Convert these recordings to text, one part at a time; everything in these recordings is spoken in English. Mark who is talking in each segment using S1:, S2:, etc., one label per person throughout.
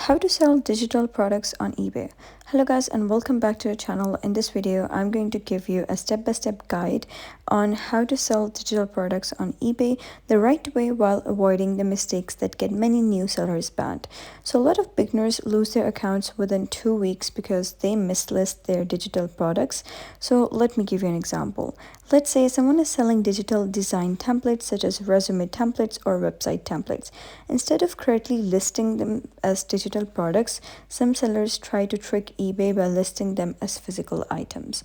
S1: How to sell digital products on eBay. Hello guys and welcome back to the channel. In this video I'm going to give you a step-by-step guide on how to sell digital products on eBay the right way while avoiding the mistakes that get many new sellers banned. So a lot of beginners lose their accounts within 2 weeks because they mislist their digital products. So let me give you an example. Let's say someone is selling digital design templates such as resume templates or website templates. Instead of correctly listing them as digital products, some sellers try to trick eBay by listing them as physical items.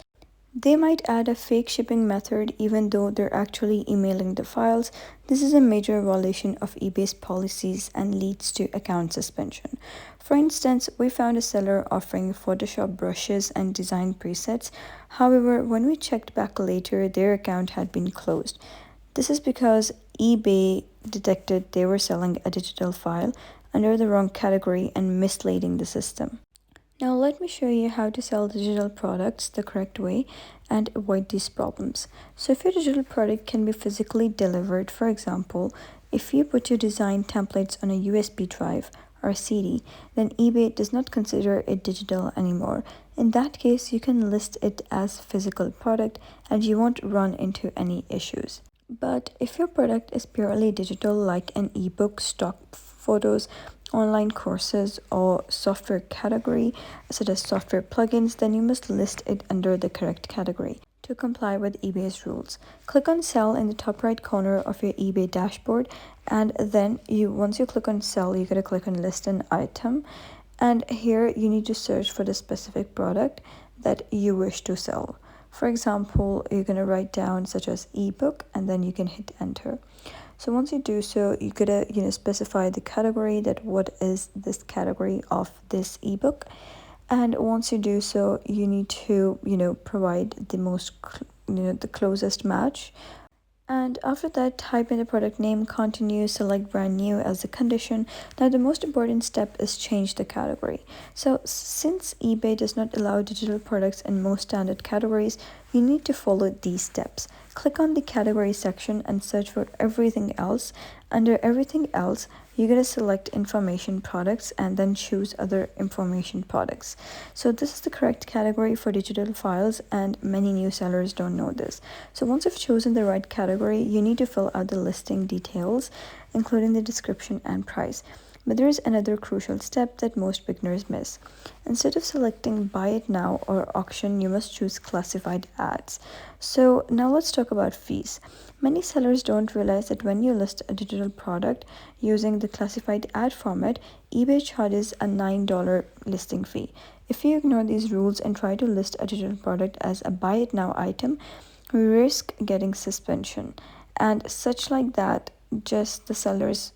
S1: They might add a fake shipping method even though they're actually emailing the files. This is a major violation of eBay's policies and leads to account suspension. For instance, we found a seller offering Photoshop brushes and design presets. However, when we checked back later, their account had been closed. This is because eBay detected they were selling a digital file under the wrong category and misleading the system. Now let me show you how to sell digital products the correct way and avoid these problems. So if your digital product can be physically delivered, for example, if you put your design templates on a USB drive or CD, then eBay does not consider it digital anymore. In that case, you can list it as physical product and you won't run into any issues. But if your product is purely digital, like an ebook, stock photos, online courses, or software category, such as software plugins, then you must list it under the correct category to comply with eBay's rules. Click on Sell in the top right corner of your eBay dashboard, and then once you click on Sell, you gotta click on List an Item, and here you need to search for the specific product that you wish to sell. For example, you're going to write down such as ebook and then you can hit enter. So once you do so, you gotta specify the category, that what is this category of this ebook. And once you do so, you need to provide the most the closest match. And after that, type in the product name, continue, select brand new as the condition. Now the most important step is change the category. So since eBay does not allow digital products in most standard categories, you need to follow these steps. Click on the category section and search for everything else. Under everything else, you're going to select information products and then choose other information products. So this is the correct category for digital files, and many new sellers don't know this. So once you've chosen the right category, you need to fill out the listing details, including the description and price. But there is another crucial step that most beginners miss. Instead of selecting buy it now or auction, you must choose classified ads. So now let's talk about fees. Many sellers don't realize that when you list a digital product using the classified ad format, eBay charges a $9 listing fee. If you ignore these rules and try to list a digital product as a buy it now item, we risk getting suspension. And such like that, just the sellers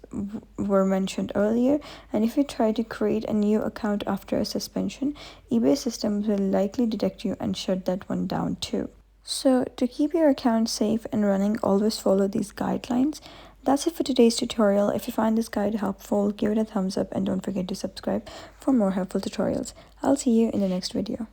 S1: were mentioned earlier, and if you try to create a new account after a suspension, eBay systems will likely detect you and shut that one down too. So to keep your account safe and running, always follow these guidelines. That's it for today's tutorial. If you find this guide helpful, give it a thumbs up and don't forget to subscribe for more helpful tutorials. I'll see you in the next video.